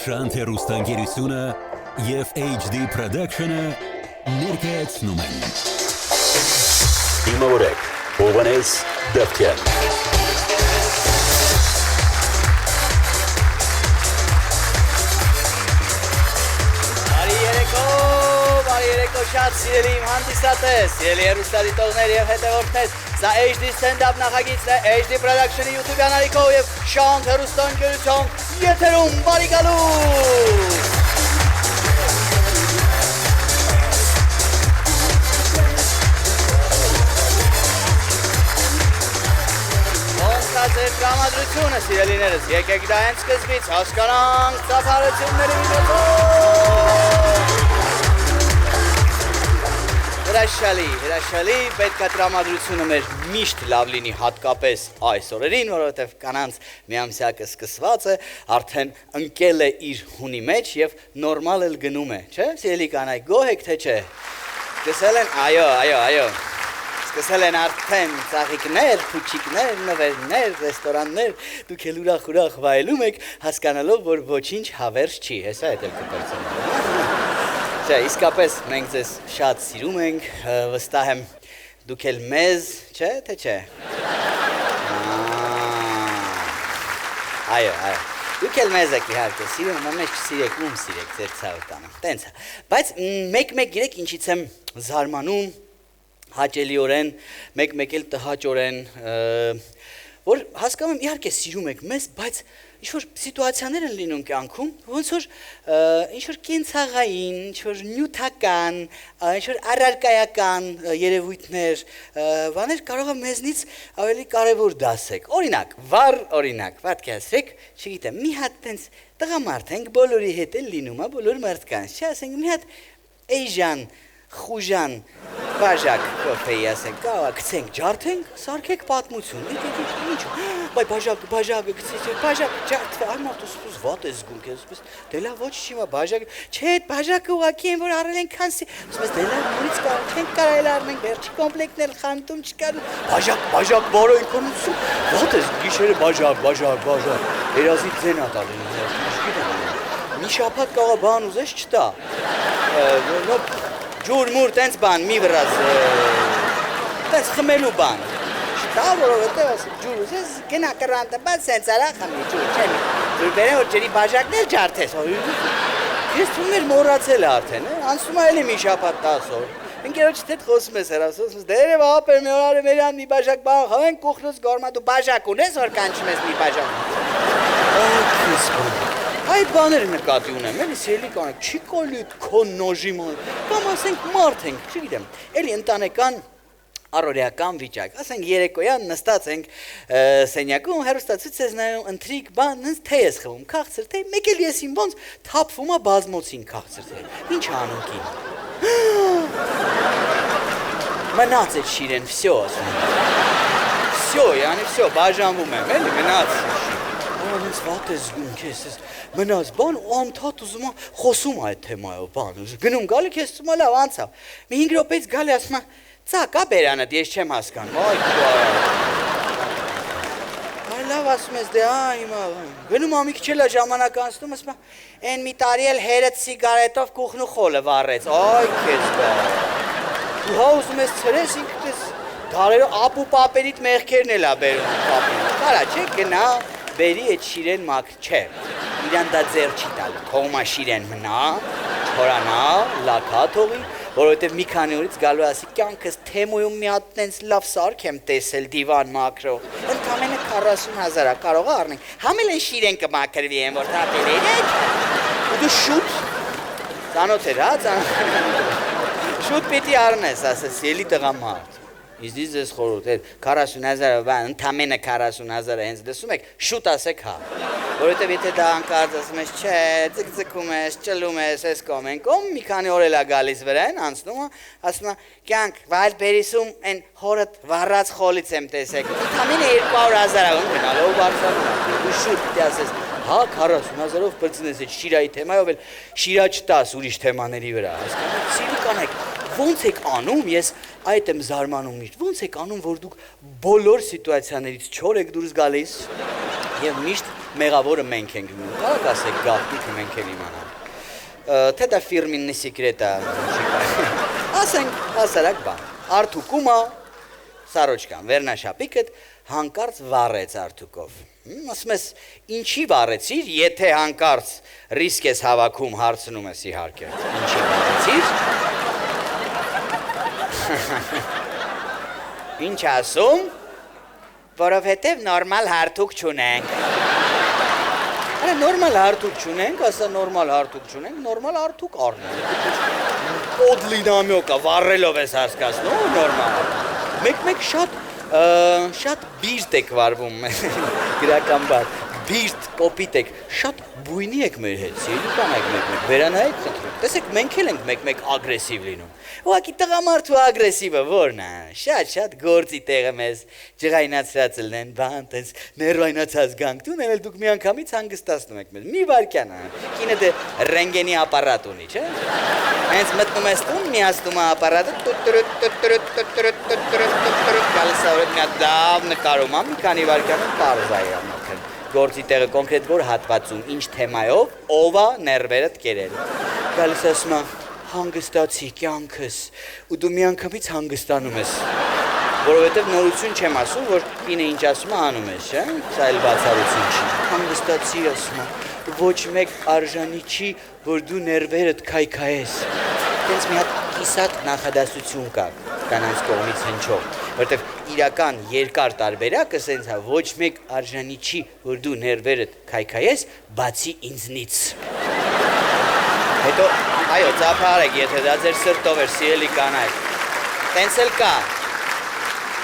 Շանթ հեռուստաընկերությունը և HD Production-ը ներկայացնում են Իմավորեք, Հովհաննես Դավթյան Բարի երեկո շատ սիրելի իմ հանդիսատես, սիրելի հեռուստադիտողներ և հետևորդներ, սա HD Stand-up նախագիծն է HD Production-ի YouTube անալիքով և Շանթ հեռուստաընկերության եթերում բարի գալուս։ Ձեր տրամադրությունը, սիրելիներս, եկեք դա հենց սկզբից հասկանանք ծափարությունների միջոցով։ Հրաշալի, պետք է տրամադրությունը մեր միշտ լավ լինի հատկապես այս օրերին, որովհետև կանանց միամսյակը սկսված է, արդեն ընկել է իր հունի մեջ և նորմալ էլ գնում է, չէ՞, սիրելի կանայք, գոհ եք թե չէ։ Սկսել են, այո, սկսել են արդեն ծաղիկներ, փուչիկներ, նվերներ, ռեստորաններ, դուք էլ ուրախ վայելում եք, հասկանալով, որ ոչինչ հավերժ չի, հեսա էդ էլ կպերցնեմ։ Չէ, իսկապես մենք ձեզ շատ սիրում ենք, վստահ եմ, դուք էլ մեզ, չէ, թե չէ։ Այո, դուք էլ մեզ եք իհարկե սիրում, ում մեզ չսիրեք, ում սիրեք, ձեր ցավը տանը, տենց է, բայց մեկ գիրեք ինչից եմ զարմանում, հաճելիորեն, մեկ էլ տհաճորեն, որ հասկանում եմ, իհարկե սիրում եք մեզ, բայց ինչ-որ սիտուացիաներ են լինում կյանքում, ոնց որ ինչ-որ կենցաղային, ինչ-որ նյութական, ինչ-որ առարկայական երևույթներ, բաներ կարող է մեզնից ավելի կարևոր դասեք։ Օրինակ, վառ օրինակ, պատկերացրեք, չգիտեմ, մի հատ տենց տղամարդ ենք, բոլորի հետ էլ լինում է, բոլոր մարդկանց, չէ, ասենք մի հատ էժան, խուժան, բաժակ կոֆեի ասենք, գցենք, ջարդենք, սարքեք պատմություն, ինչ, բայ բաժակը գցեցեք, բաժակ ջարդվե, այ մարդու սպուս վատ է զգում կեզ, սպուս, դե լավ ոչ չի մա բաժակ, չէ, բաժակը ուղակի են, որ առել են կանսի, սպուս, դե լավ նորից չենք կարայել արմենք, վերջի կոմպլեկտներ խանտում չկար, բաժակ, բարո ինքոնություն, վատ է գիշերը բաժակ, երազի ձեն ատալին, մի շապատ կաղա բան ուզես չտա, ջուր-մուր, տենց բան, մի վրազ, տենց խմելու բան, չտա, որովհետև ասիք, ջուր ուզես, գնա կրանտը բան, սենց արա խմի, ջուր, չեմի, ջուր բերեն, որ ջերի բաժակներ ջարդես, ես թվում էր մորացել արդեն, անցնում է էլի մի շապատ 10 օր, ընկերոջդ հետ խոսում ես հեռասում, դերև ապեր մի օր մերան մի բաժակ բան, խավեն կուխնուց գորմա, դու բաժակ ունես, որ կանչում ես մի բաժակ Այդ բաները նկատի ունեմ, էլի սիրելի կանեք, չի կոլի քո նոժի ման, կամ ասենք մարդ ենք, չգիտեմ, էլի ընտանեկան առօրեական վիճակ, ասենք երեկոյան նստած ենք սենյակում, հեռուստացույց ես նայում, ընթրիք բան, նենց թե ես խմում, քաղցր թե, մեկ էլ ես իմ ոնց թափվում է բազմոցին քաղցր թե, ինչ անում կին, մնաց էդ շիրեն, վսյո ասում, բաժանվում եմ, էլի մնաց Անց վատ է զգում կեզ, մնաց բան ու անդհատ ուզում է խոսում այդ թեմայով բան, գնում գալի կեզ ծում է լավ անցավ, մի 5 րոպեից գալի ասում է, ծակ ա բերանդ, ես չեմ հասկանում, այ լավ ասում ես, դե հիմա, գնում ա մի քիչ էլ ժամանակ անցնում, ասում է, են մի տարի էլ հերդ սիգարետով կուխնու խոլը վառեց, այ կեզ գա, ու հա ուզում ես ծրես ինքդ ես, դարերով ապու պապերիտ մեղքերն էլ ա բերում պապին, կարա չէ գնա Բերի էդ շիրեն մակ չէ, իրան դա ձեր չի տալու, թողումա շիրեն մնա, չորանա, լակա թողի, որովհետև մի քանի օրից գալու ասի կյանքս թեմոյում մի հատ տենց լավ սարք եմ տեսել դիվան մակրող, ընդամենը 40,000 կարող առնենք, համել են շիրեն կմակրվի են, որ թատել եք, ու դու շուտ, ծանոթ էր, շուտ պիտի առնես, ասես, ելի տղամարդ, Իզդից ես խորոտ, 40,000 բան, ընդամենը 40,000 հենց դեսում եք, շուտ ասեք հա, որովհետև եթե դա անկարծ ասում ես, չէ, ձգձգում ես, ճլում ես, ես կոմ են կոմ, մի քանի օր էլ ա գալիս վրան, անցնում է, ասում է, կյանք, վայլ բերիսում, են հորդ վառած խոլից եմ տեսեք, ընդամենը 200,000 ում գնալով բարձրանում, ու շուտ պիտի ասես, հա 40,000-ով պրծնես էդ շիրայի թեմայով էլ շիրա չտաս ուրիշ թեմաների վրա, հասկանաք, սիրի կանեք, ոնց եք անում, ես այդ եմ զարմանում միշտ, ոնց եք անում, որ դուք բոլոր սիտուացիաներից չոր եք դուրս գալիս և միշտ մեղավորը մենք ենք լինում։ Կարող ասեք գաղտնիքը մենք էլ իմանանք։ Թե դա ֆիրմիննի սիկրետ է, ասենք հասարակ բան։ Արթուկումը Սարոջկան վերնաշապիկդ հանկարծ վառեց Արթուկով։ Ասում ես, ինչի վառեցիր, եթե հանկարծ ռիսկ ես հավաքում, հարցնում ես իհարկե։ Ինչի վառեցիր։ Ինչ ասում, որովհետև նորմալ հարթուկ չունենք։ Արա նորմալ հարթուկ չունենք, ասա նորմալ հարթուկ չունենք, նորմալ հարթուկ առնենք։ Պոդլինամյոկա, վառելով ես հասկացնում, նորմալ։ Մեկ շատ բիրտ եք վարվում, գրականբար, բիրտ, կոպիտ եք, շատ բույնի եք մեր հետ, սիրելի կանայք մեկ-մեկ, վերանայեք խնդրում, տեսեք մենք էլ ենք մեկ-մեկ ագրեսիվ լինում, ուղղակի տղամարդու ագրեսիվը որն է, շատ գործի տեղը մեզ ջղայնացրած լնեն, բան, տես ներվայնացած գանք տուն, էլ դուք մի անգամից հանգստացնում եք մեզ, մի վարկյան է, կինը դե ռենգենի ապարատ ունի, չէ, հենց մտնում ես տուն, միացնում է ապարատը, գալիս է օրդ մի հատ լավ նկարում, մի քանի վարկյանում պարզ է ամոքն, գործի տեղը կոնկրետ որ հատվածում, ինչ թեմայով, ով է ներվերդ կերել, գալիս ասում է, հանգստացի կյանքս, ու դու մի անգամից հանգստանում ես, որովհետև նորություն չեմ ասում, որ կինը ինչ ասում է անում ես, չէ, սա էլ բացառություն չի, հանգստացի ասում է, ոչ մեկ արժանի չի, որ դու ներվերդ քայքայես, տենց մի հատ կիսատ նախադասություն կա, կանանց կողմից հնչող, որտեվ իրական երկար տարբերակը սենց է, ոչ մեկ արժանի չի, որ դու ներվերդ քայքայես, բացի ինձնից։ Հետո, այո, ծափարեք, եթե դա ձեր սրտով էր, սիրելի կանայք, տենց էլ կա,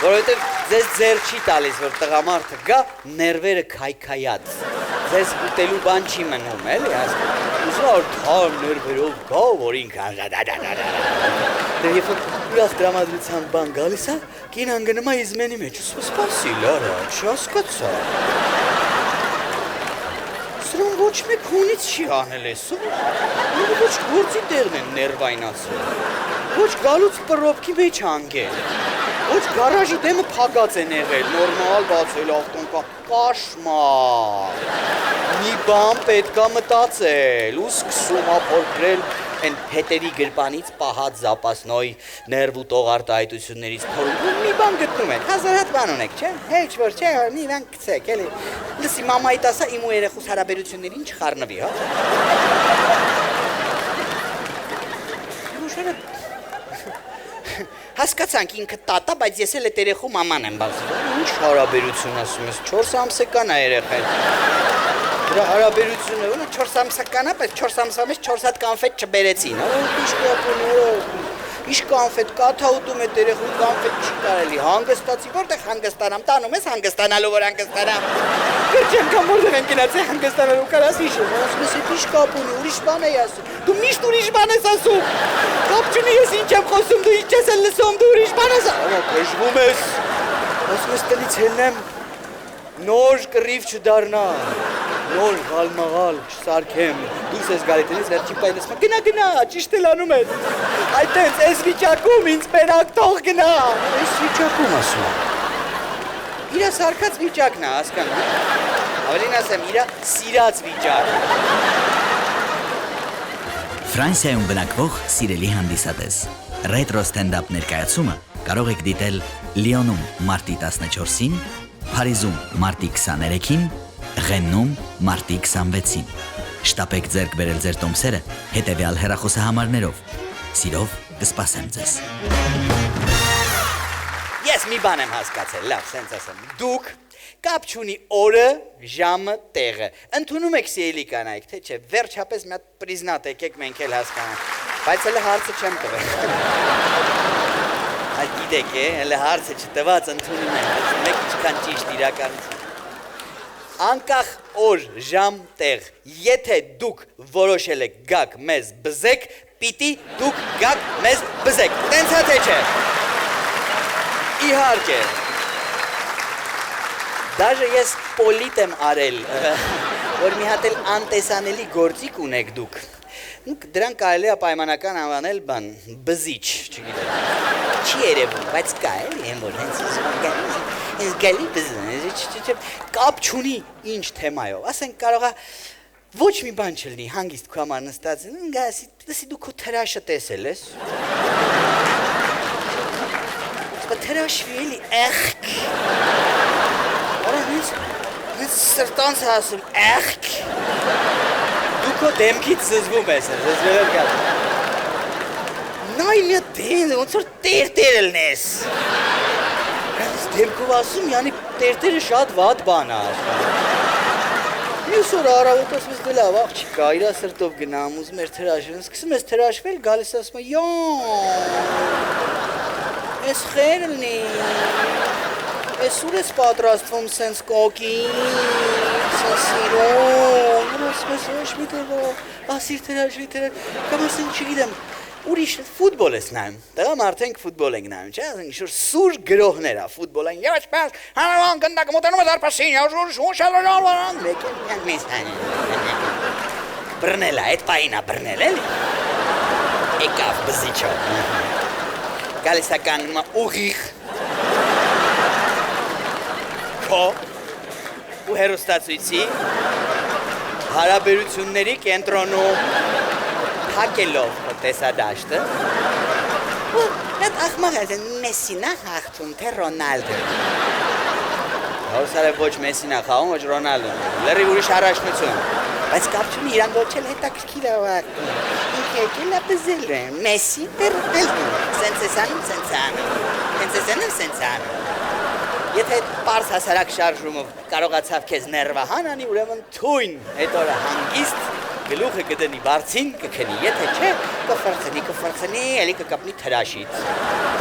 որովհետև ձեզ ձեր չի տալիս, որ տղամարդը գա, ներվերը քայքայած, ձեզ ուտելու բան չի մնում, էլի, ուզում որ թարմ ներվերով գա, որ ինքը Եվ որ ուրախ դրամադրության բան գալիս է, կին անգնում է իզմենի մեջ, սպասիլ արա, չհասկացա։ Սրան ոչ մեկ հունից չի անել ես, ոչ գործի տեղն են ներվայնացրել, ոչ գալուց պրոբքի մեջ անգել, ոչ գարաժի դեմը փագած են եղել, նորմալ բացել ավտոնկա, կաշմար, մի բան պետք է մտածել, ու սկսում ապորգրել են հետերի գրպանից պահած զապասնոյ ներվ ու տողարտահայտություններից թորում, մի բան գտնում են, հազար հատ բան ունեք, չէ, հեչ որ չէ, մի բան կցեք, էլի, լսի մամայիդ ասա իմ ու երեխուս հարաբերություններին չխառնվի, հա։ Հասկացանք ինքը տատա, բայց ես էլ էտ երեխու մաման եմ բացել, ինչ հարաբերություն ասում ես, 4 ամսական է երեխեն, դրա հարաբերությունը, 4 ամսական է, բայց 4 ամսվա մեջ 4 հատ կանֆետ չբերեցին, ինչ կանֆետ, կաթա ուտում է երեխու կանֆետ չի կարելի, հանգստացի, որտեղ հանգստանամ, տանում ես հանգստանալու, որ հանգստանամ, կրճ անգամ որտեղ են գնացի հանգստանալու, կարաս իշում, ասում ես էտ ինչ կապ ունի, ուրիշ բան էի ասում, դու միշտ ուրիշ բան ես ասում, կապ չունի ես ինչ եմ խոսում, դու ինչ ես էլ լսում, դու ուրիշ բան ես կժվում ես, ասում ես տնից հելնեմ, նոր կռիվ չդարնա, նոր գալմաղալ չսարքեմ, դուրս ես գալի տնից, վերջին պայն ես գնա, ճիշտ էլ անում ես, այդտենց, ես վիճակում, ինձ պերակ թող գնա, ես վիճակում ասում եմ, իրա սարքած վիճակն է, հասկանում, ավելին ասեմ, իրա սիրած վիճակ, Ֆրանսիայում բնակվող սիրելի հանդիսատես, ռետրո ստենդափ ներկայացումը կարող եք դիտել Լիոնում մարտի 14-ին, Փարիզում մարտի 23-ին, Ղեննում մարտի 26-ին։ Շտապեք ձեռք բերել ձեր տոմսերը հետևյալ հեռախոսահամարներով։ Սիրով կսպասեմ ձեզ։ Ես մի բան եմ հասկացել, լավ, սենց ասեմ, դուք կապ չունի օրը, ժամը, տեղը, ընդունում եք սիրելի կանայք, թե չէ, վերջապես մի հատ պրիզնատ եկեք մենք էլ հասկանանք, բայց հələ հարցը չեմ տվել։ Այդ գիտեք է, հələ հարցը չտված ընդունում են, մեկ ինչքան ճիշտ իրականություն։ Անկախ օր, ժամ, տեղ, եթե դուք որոշել եք գաք մեզ բզեք, պիտի դուք գաք մեզ բզեք, տենց հա թե չէ։ Իհարկե, դաժե ես պոլիտ եմ արել, որ մի հատ էլ անտեսանելի գործիք ունեք դուք, դրան կարելի է պայմանական անվանել բան, բզիչ, չգիտեմ, չի երևում, բայց կա էլի եմ որ հենց Ես գալի կապ չունի ինչ թեմայով, ասենք կարող է ոչ մի բան չլինի, հանգիստ քո համար նստած, ասի դու քո թրաշը տեսել ես։ Թրաշվի էլի էղք։ Արա ինձ սրտանց ասում էղք։ Դու քո դեմքից զզվում ես, զզվել կա։ Նայ մի դեն, ոնց որ տերտեր լնես։ Ես դեմքով ասում, յանի տերտերը շատ վատ բան է։ Ես որ առավոտ ասում ես դե լավ աղջիկա, իրա սրտով գնամ, ուզում էր թրաշվել, սկսում ես թրաշվել, գալիս ասում է Ես խեր լնի, ես ուր ես պատրաստվում սենց կոկին, սենց սիրում, ասում ես ոչ մի տեղ, ասիր թրաշվի, կամ ասեն չգիտեմ, ուրիշ ֆուտբոլ ես նայում, տղա մարդենք ֆուտբոլ ենք նայում, չէ, ասենք շուր սուր գրողներ է ֆուտբոլ են, և այսպես, հանրավան գնդակ մոտենում ես արպասին, բրնել է, այդ պային է բրնել էլի, եկավ բզիչով, գալիս է կանում է ուղիղ, քո ու հեռուստացույցի հարաբերությունների կենտրոնում հակելով տեսադաշտը ու այդ ախմաղ է Մեսին է հաղթում, թե Ռոնալդը Հորսալ է ոչ Մեսին է խաղում, ոչ Ռոնալդը լրի ուրիշ առաջնություն բայց կապ չունի իրան ոչ էլ հետաքրքիր է վաղթում ինքը եկել է բզել է Մեսին թե Ռոնալդը սենց ես անում, սենց է անում սենց ես անում, սենց է անում Եթե պարս հասարակ շարժումով կարողացավ քեզ ներվահան անի, ուրեմն թույն այդ օրը հանգիստ գլուխը կդնի բարձին կքնի, եթե չէ կֆրխնի, էլի կկապնի թրաշից։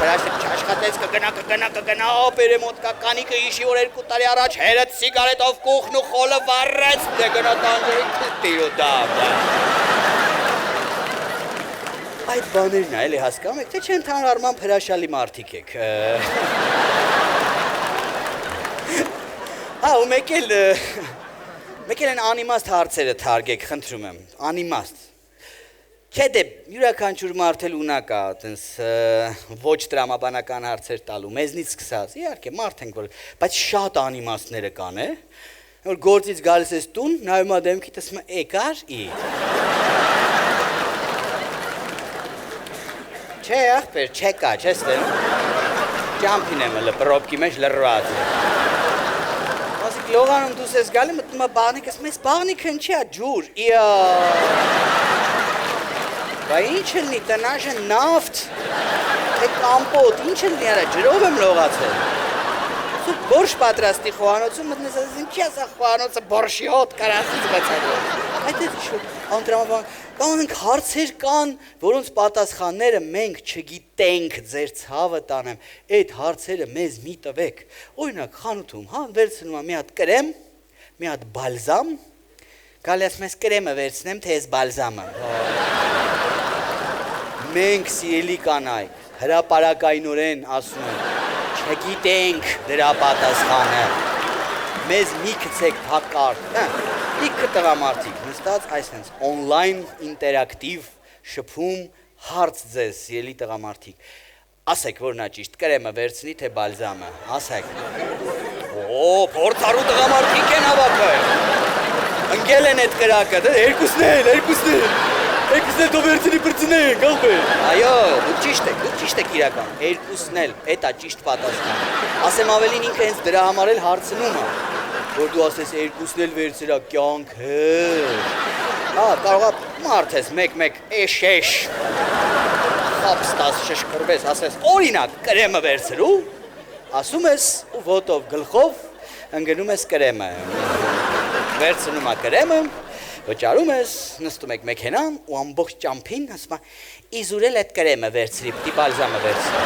Թրաշը չաշխատեց կգնա, պերեմոտ կականիկը իշի որ 2 տարի առաջ հերդ սիգարետով կուխն ու խոլը վառեց, դե գնա տանջերի թուտիրու դավը։ Այդ բաներն է, էլի հասկանում եք, թե չէ ընդհանուր առմամբ հրաշալի մարդիկ եք։ ու մեկ էլ են անիմաստ հարցերը թարգեք, խնդրում եմ, անիմաստ։ Չէ դե, յուրաքանչյուր մարդ էլ ունակ է, տենց ոչ տրամաբանական հարցեր տալու, մեզնից սկսած, իհարկե, մարդ ենք, բայց շատ անիմաստները կան, որ գործից գալիս ես տուն, նայում ա դեմքիդ ասում է եկար ի։ Չէ, ախպեր, չեկա, չես տենում, ճամփին եմ հլը, պրոպկի մեջ լրված է։ Լողանում դուս ես գալի, մտնում է բաղնիկ, ասում ես բաղնիքը ինչի է ջուր, իա Բա ինչ էլնի, տնաժը նավթ, թե կամպոտ, ինչ էլնի արա, ջրով եմ լողացել Սուր բորշ պատրաստի խոհանոցում, մտնես ասես ինչի ասա խոհանոցը բորշի հոտ կարասից բացալով Այդ է շուր, անտրամաբան, կանենք հարցեր կան, որոնց պատասխանները մենք չգիտենք ձեր ցավը տանեմ, այդ հարցերը մեզ մի տվեք, օրինակ խանութում, վերցնում եմ մի հատ կրեմ, մի հատ բալզամ, գալի ասում ես կրեմը վերցնեմ, թե ես բալզամը, մենք սիրելի կանայք, հրապարակայնորեն ասում եմ, չգիտենք դրա պատասխանը, մեզ մի գցեք հակարդ, Իքը տղամարդիկ, նստած այսենց on-line ինտերակտիվ շփում հարց ձեզ, ելի տղամարդիկ, ասեք, որ նա ճիշտ կրեմը վերցնի, թե բալզամը, ասեք, փորձառու տղամարդիկ են հավաքը, ընկել են այդ կրակը, երկուսն էլ դու վերցնի բրծնենք, աղբեր, այո, դու ճիշտ եք իրական, երկուսն էլ, էտ է ճիշտ պատասխան, ասեմ ավելին ինքը հենց դրա համար էլ հարցնում է, որ դու ասես երկուսն էլ վերցրա կյանք կարող է մարդ ես մեկ էշ խապստաս շշկրվես ասես օրինակ կրեմը վերցրու ասում ես ու ոտով գլխով ընգնում ես կրեմը վերցնում է կրեմը վճարում ես նստում եք մեքենան ու ամբողջ ճամփին ասում է իզուրել այդ կրեմը վերցրի պիտի բալզամը վերցրի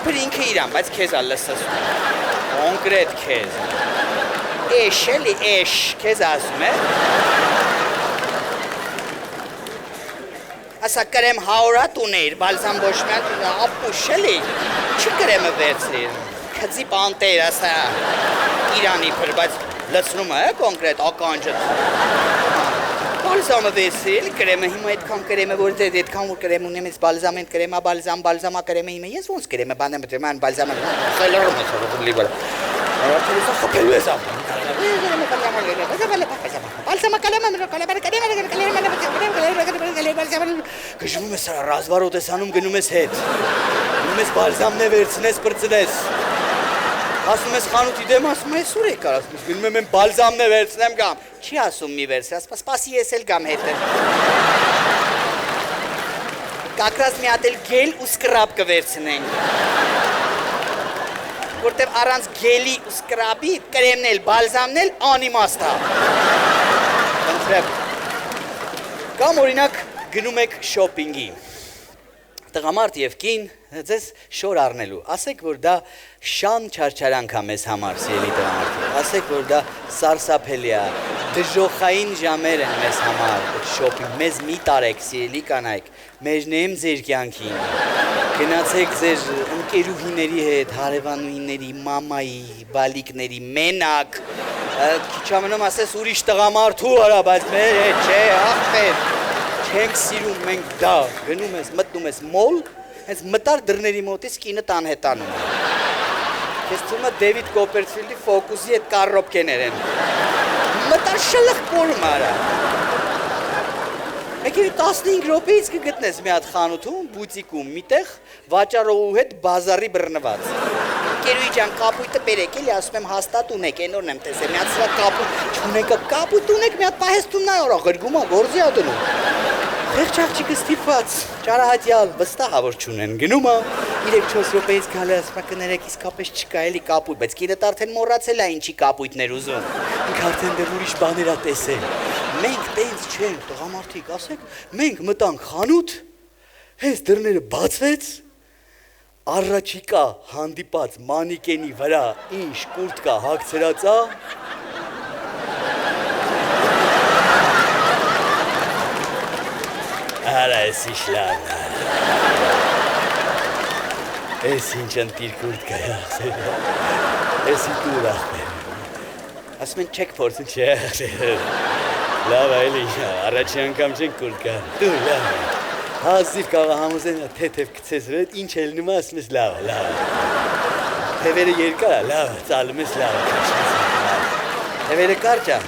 իբր ինքը իրան բայց քեզ ա լսում Կոնկրետ քեզ, էշ էլի էշ, քեզ ասում է Ասա կրեմ հաորատ ունեիր, բալզամ բոշմյալ, ապուշ էլի, չի կրեմը վերցրիր, կծի պանտեր, ասա իրանի պր, բայց լծնում է կոնկրետ ականջը բալզամը վերցրել, կրեմը հիմա այդքան կրեմը որ այդքան որ կրեմ ունեմ, ես բալզամ են կրեմա բալզամա կրեմը հիմա ես ոնց կրեմը բանեմ դրման բալզամը խելորում ես ռուբլի վրա։ Արարքելս խփելու ես ապա։ Գժվում ես ռազմարոտ ես անում գնում ես հետ։ Գնում ես բալզամն է վերցնես բրծնես։ Ասում ես խանութի դեմ ասում ես ուր եք արած գնում եմ բալզամն է վերցնեմ գամ չի ասում մի վերցրած սպասի ես էլ գամ հետը կակրած մի հատ էլ գել ու սկրաբ կվերցնենք որտեվ առանց գելի ու սկրաբի կրեմն էլ բալզամն էլ անիմաստ է խնդրեմ կամ օրինակ գնում եք շոփինգի տղամարդ եւ կին ձեզ շոր առնելու ասեք որ դա շան չարչարանք է մեզ համար սիրելի տղամարդիկ ասեք որ դա սարսափելի է դժոխային ժամեր են մեզ համար շոփինգ մեզ մի տարեք սիրելի կանայք մեջնեմ ձեր կյանքին գնացեք ձեր ընկերուհիների հետ հարևանուհիների մամայի բալիկների մենակ քիչ ամենում ասես ուրիշ տղամարդու արա բայց մեր հետ չէ ախպեր Չենք սիրում մենք դա, գնում ես, մտնում ես մոլ, հենց մտար դռների մոտից կինը տան հետանում Ես թվում է Դեվիդ Կոպերֆիլդի ֆոկուսի հետ կարրոպկեներ են Մտար շլխ կորում արա Եկի 15 րոպեից կգտնես մի հատ խանութում, բուտիկում, միտեղ, վաճառողու հետ բազարի բռնված Կերուի ջան կապույտը բերեք էլի, ասում եմ հաստատ ունեք, էնորն եմ տեսել, մի հատ սրա կապույտ չունեք, կապույտ ունեք, մի հատ պահեստումն այ օրա, գրգում է, գործի ա դնում Եղջ աղջիկը ստիպված, ճարահատյալ, վստահ որ չունեն, գնում է, 3-4 րոպեից գալը ասում է կներեք իսկապես չկա էլի կապույտ, բայց կինդ արդեն մոռացել է ինչի կապույտներ ուզում, ինք արդեն դեռ ուրիշ բաներ ա տեսել, մենք տենց չենք, տղամարդիկ, ասեք, մենք մտանք խանութ, հենց դռները բացվեց, առաջիկա հանդիպած մանիկենի վրա ինչ կուրտկա հագցրած ա, Արա ես իշլան, ես ինչ ընտիր կուրտկա յախսեր, ես իտուր ախպեր, ասում են չեք փորձն չէ ախպեր, լավ այլի, առաջի անգամ չենք կուրտկա, դու լավ, հազիվ կաղա համոզեն թեթև կծես վետ, ինչ էլնում ասում ես լավ, թևերը երկար է, լավ, ծալում ես լավ, թևերը կարճ է,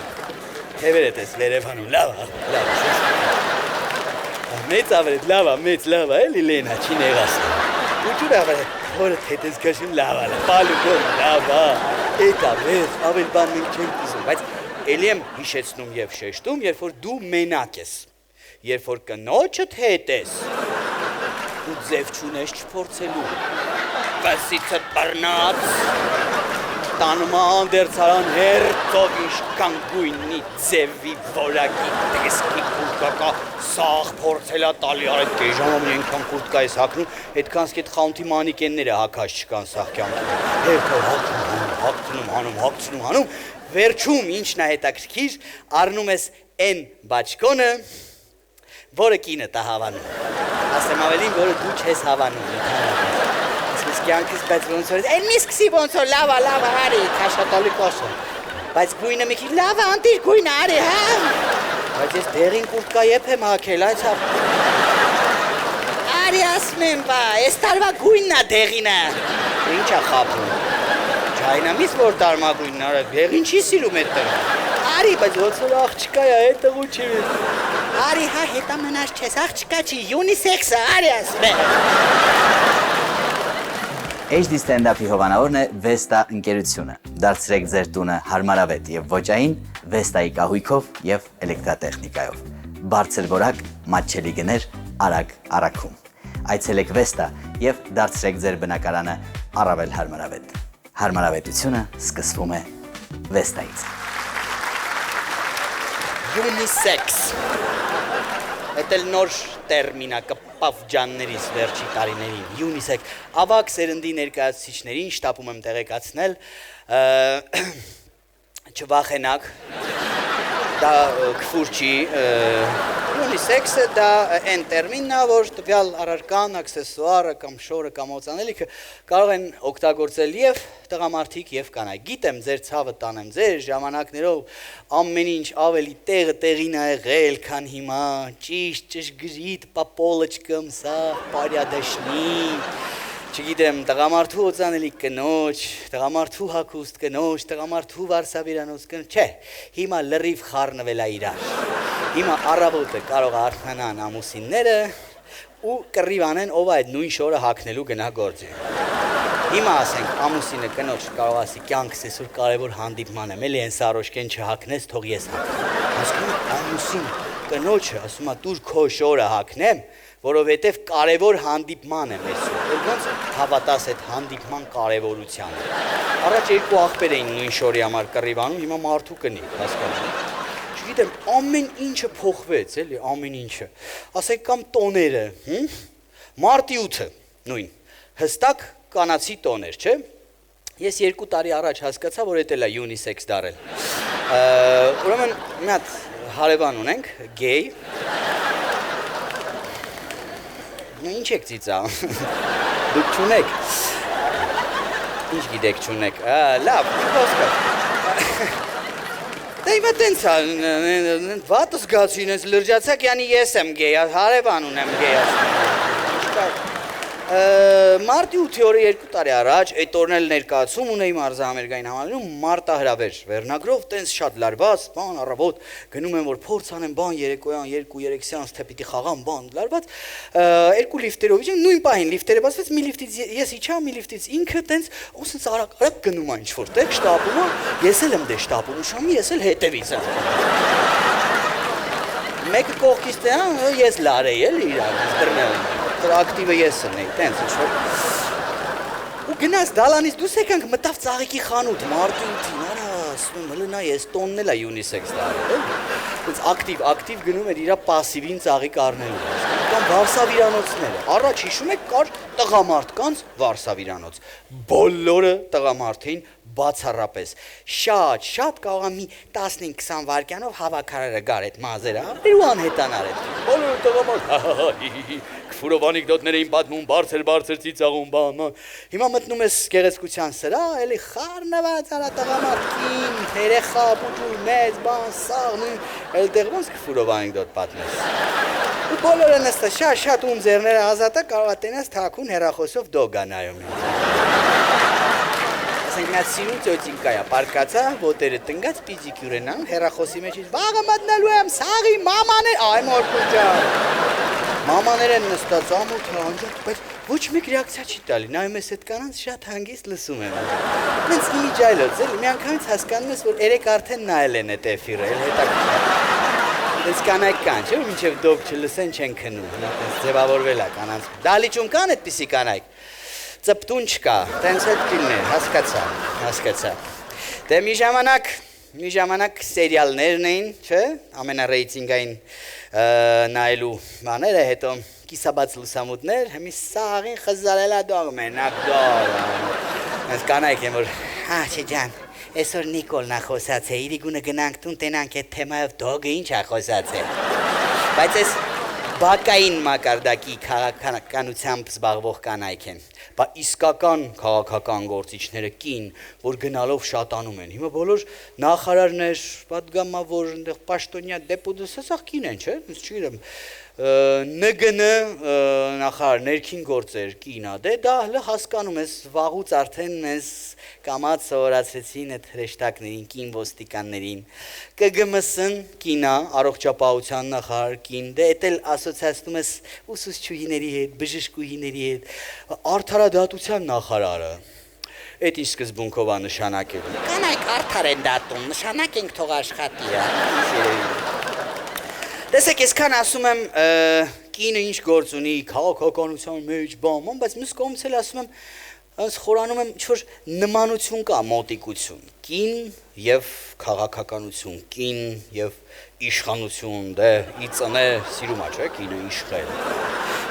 թևերը տես վերևանում, լավ, Մեծ ավրետ, լավա, մեծ լավա, էլի լենա, չի նեղասն ու ջուր ավրետ, հորը թետես գաշում լավա, պալու գոմ, լավա, էտ ավրետ, ավել բան մենք չենք ուզում, բայց էլի եմ հիշեցնում և շեշտում, երբ որ դու մենակ ես, երբ որ կնոջդ հետ ես, դու ձև չունես չփորձելու, կասիցդ բռնած, տանում անդերցարան հերթով իշկան գույնի ձևի որակի տեսքի կուրտկա սաղ փորձելա տալի արդ կեժանում ենքան կուրտկա ես հակնում, հետքան սկետ խանութի մանիկենները հակաշ չկան սաղ կյանքում, հերթով հակցնում հանում, վերջում ինչն է հետաքրքիր, առնում ես են բաչկոնը, որը կինը տա հավանում, ասեմ ավելին, որը դու չես հավանում, կյանքից բայց ոնց որ են մի սկսի ոնց որ լավա հարի քաշատալի կոսը բայց գույնը մի քիչ լավա անտիր գույնը արի հա բայց ես դերին կուրտկա եփ եմ հագել այց արի ասում եմ բա ես տարվա գույնն է դեղինը ինչ է խափում ջայնամից որ տարմա գույնն արա դեղին չի սիրում այդտեղ արի բայց ոնց որ աղջկա է այդտեղ ու չի արի հա հետա մնաց չես աղջկա չի յունիսեքս է արի ասում եմ HD Stand-up-ի հովանավորն է Vesta ընկերությունը։ Դարձրեք ձեր տունը հարմարավետ եւ ոճային Vesta-ի կահույքով եւ էլեկտրատեխնիկայով։ Բարձր որակ, մատչելի գներ, արագ առաքում։ Այցելեք Vesta եւ դարձրեք ձեր բնակարանը առավել հարմարավետ։ Հարմարավետությունը սկսվում է Vesta-ից։ Unisex Այդ էլ նոր տերմին է կպավ ջաններից վերջի տարիներին, unisex, ավակ սերնդի ներկայացուցիչներին շտապում եմ տեղեկացնել, չվախենակ, դա քֆուր չի, unisex-ը դա այն տերմինն է, որ տվյալ առարկան, աքսեսուարը կամ շորը կամ օծանելիքը կարող են օգտագործել եւ տղամարդիկ եւ կանայք։ Գիտեմ, ձեր ցավը տանեմ, ձեր ժամանակներով ամեն ինչ ավելի տեղին ա եղել, քան հիմա, ճիշտ, ճշգրիտ, պապոլոչկամ, սա, պարյադաշնի, չգիտեմ, տղամարդու օծանելիք կնոջ, տղամարդու հագուստ կնոջ, տղամարդու վարսավիրանոց կնոջ, չէ, հիմա լրիվ խառնվել ա իրար։ Հիմա առավոտը կարող արթնանան ամուսինները ու կռիվ անեն, ով այդ նույն շորը հագնելու գնա գործի։ Հիմա ասենք ամուսինը կնոջ կարող ասի կյանքս այսօր կարևոր հանդիպման եմ, էլի այն սարոշկեն չհագնես, թող ես հագնեմ։ Հասկանում ամուսին կնոջը ասում է դուր քո շորը հագնեմ, որովհետև կարևոր հանդիպման եմ այսօր։ Ոնց հավատաս այդ հանդիպման կարևորությանը։ Առաջ երկու աղբեր էին նույն շորի համար կռիվանում, հիմա մարդու կնի, հասկանում։ Չգիտեմ, ամեն ինչը փոխվեց, էլի, ամեն ինչը։ Ասենք կամ տոները, մարտի 8-ը, նույն, հստակ կանացի տոներ, չէ։ Ես 2 տարի առաջ հասկացա, որ էդ էլ է unisex դարել։ Ուրեմն մի հատ հարևան ունենք, գեյ։ Ինչ եք ծիծաղում։ Դուք չունեք։ Ինչ գիտեք չունեք։ Լավ, խոսքը։ Դե հիմա տենց է, վատ զգացին ես լրջացակ, յանի ես եմ գեյ, հարևան ունեմ գեյ։ Մարտի 8-ի օրը 2 տարի առաջ, այդ օրն էլ ներկայացում ունեի մարզահամերգային համալիրում, մարտահրավեր վերնագրով, տենց շատ լարված, բան առավոտ, գնում եմ որ փորձ անեմ, բան երեկոյան 2-3 սեանս թե պիտի խաղամ, բան լարված, 2 լիֆտերով իջան, նույն պահին լիֆտերը բացվեց, մի լիֆտից ես իջա, մի լիֆտից ինքը տենց, ոսից արագ գնում այն ինչ-որ տեղ շտապում է, ես էլ եմ դե շտապում, ուշամի ես էլ հետևից եմ։ Մեկը կողքից թե ես լարեի էլի իրար, դրնել եմ։ Ակտիվը ես եմ, տենց ինչ-որ։ Ու գնաց դալանից դուս եկանք մտավ ծաղիկի խանութ, մարտի 8-ին, արա, ասում եմ, հլնա ես տոնն էլ է unisex դարել, տենց ակտիվ գնում էր իրա պասիվին ծաղիկ առնելու, կամ վարսավիրանոցները, առաջ հիշում եք կար տղամարդկանց վարսավիրանոց, բոլորը տղամարդին բացառապես, շատ կարող մի 15-20 վայրկյանով հավաքարարը գար այդ մազերը, ու անհետանար այդ, բոլորը տղամարդ, քֆուրով անեկդոտներ էին պատմում, բարձր ծիծաղում, բան, հիմա մտնում ես գեղեցկության սրահ, էլի խառնված արա տղամարդկին, երեխա, բուջուր, մեծ, բան, սաղ, այլտեղ ոնց քֆուրով անեկդոտ պատմես։ Ու բոլորը նստած շատ ում ձեռները ազատը կարող տենես թաքուն հեռախոսով դոգա նայում։ Ասենք մի հատ սիրուն ծոցին կայա, պարկացա, ոտերը տնգած, պիզիկյուր են անում, հեռախոսի մեջ վաղը մտնելու եմ, սաղի մամաներ, այ մորքուր ջան։ Մամաներ են նստած, ամոթ անջատ, բայց ոչ մեկ ռեակցիա չի տալի, նայում ես այդ կանանց շատ հանգիստ լսում եմ։ Մենց իմիջայլոց, էլի, միանգամից հասկանում ես, որ երեք արդեն նայել են այդ էֆիրը, էլ հետաքրքիր։ Դες կանայք կան, չէ՞, մինչև դոք չլսեն չեն քնում, ձևավորվել է կանանց։ Դալիճում կան այդպիսի կանայք։ Ծպտուն չկա, տենց հետ կիլներ, հասկացա։ Դե մի ժամանակ սերիալներն էին, չէ, ամենառեյտինգային նայելու բաները, հետո կիսաբաց լուսամուտներ, հեմի սաղին խզարելա դող մենակ դող, ես կանայք եմ, որ, չէ ջան, այսօր Նիկոլն է խոսած է, իրիգունը գնանք տուն տենանք այդ թեմայով դողը ինչ է խոսած է, բայց ես բակային մակարդակի քաղաքականությամբ զբաղվող կանայք են, բա իսկական քաղաքական գործիչները կին, որ գնալով շատանում են, հիմա բոլոր նախարարներ, պատգամավոր, պաշտոնյա դեպուտատներ, սա կին են, չէ, չգիտեմ, ՆԳՆ նախարար ներքին գործեր կինա, դե դա հլը հասկանում ես վաղուց արդեն մեզ կամած սովորացրեցին այդ հրեշտակներին, կին ոստիկաններին, ԿԳՄՍ-ն կինա, առողջապահության նախարար կին, դե էդ էլ ասոցիացնում ես ուսուցչուհիների հետ, բժշկուհիների հետ, արդարադատության նախարարը, այդ ինչ սկզբունքով է նշանակել, կանայք արդար են դատում, նշանակ ենք թող աշխատի, Տեսեք, այսքան ասում եմ, կինը ինչ գործ ունի, քաղաքականության մեջ, բան, բայց մյուս կողմից էլ ասում եմ, խորանում եմ ինչ-որ նմանություն կա, մոտիկություն, կին և քաղաքականություն, կին և իշխանություն, դե իծնե սիրում է, չէ, կինը իշխել,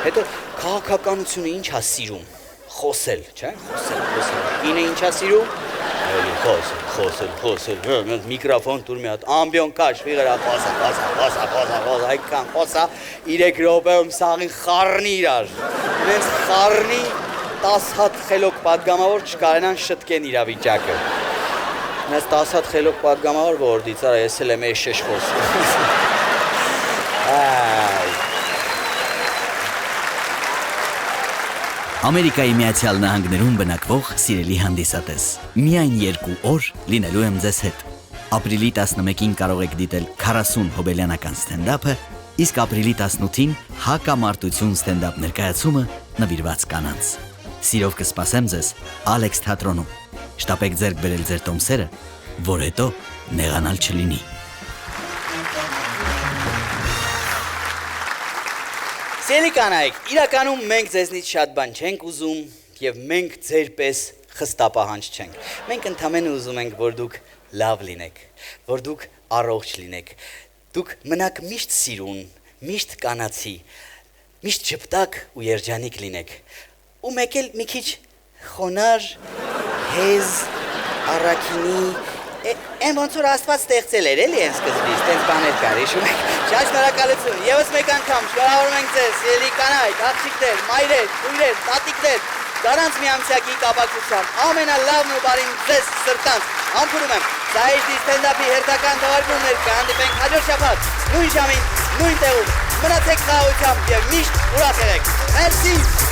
հետո քաղաքականությունը ինչ է սիրում, խոսել, չէ, խոսել, կինը ինչ է սիրում, էլի խոսել, խոսել, միկրոֆոն տուր մի հատ, ամբիոն կաշ, վիղերա, խոսա, այքան խոսա, 3 րոպեում սաղին խառնի իրար, նենց խառնի 10 հատ խելոք պատգամավոր չկարենան շտկեն իրավիճակը, նենց 10 հատ խելոք պատգամավոր որդից, արա ես էլ եմ էշեշ խոսում, Ամերիկայի Միացյալ Նահանգներում բնակվող սիրելի հանդիսատես, միայն 2 օր լինելու եմ ձեզ հետ։ Ապրիլի 11-ին կարող եք դիտել 40 հոբելյանական ստենդափը, իսկ ապրիլի 18-ին հակամարտություն ստենդափ ներկայացումը նվիրված կանանց։ Սիրով կսպասեմ ձեզ Ալեքս թատրոնում։ Շտապեք ձեռք բերել ձեր տոմսերը, որ հետո նեղանալ չլինի։ Սիրելի կանայք, իրականում մենք ձեզնից շատ բան չենք ուզում եւ մենք ձեր պես խստապահանջ չենք։ Մենք ընդամենը ուզում ենք, որ դուք լավ լինեք, որ դուք առողջ լինեք։ Դուք մնաք միշտ սիրուն, միշտ կանացի, միշտ ճպտակ ու երջանիկ լինեք։ Ու մեկ էլ մի քիչ խոնար, հեզ, առաքինի, Են ոնց որ Աստված ստեղծել էր, էլի են սկզբից, տենց բաներ կար, հիշում եք։ Շատ շնորհակալություն։ Եվս մեկ անգամ շնորհավորում ենք ձեզ, սիրելի կանայք, աղջիկներ, մայրեր, քույրեր, տատիկներ, դրանց միամսյակի կապակցությամբ ամենալավն ու բարին ձեզ սրտանց համբուրում եմ։ Սա HD ստենդափի հերթական թողարկումներ կհանդիպենք հաջորդ շաբաթ, նույն ժամին, նույն տեղում։ Մնացեք խաղաղությամբ եւ միշտ ուրախ եղեք։ Մերսի։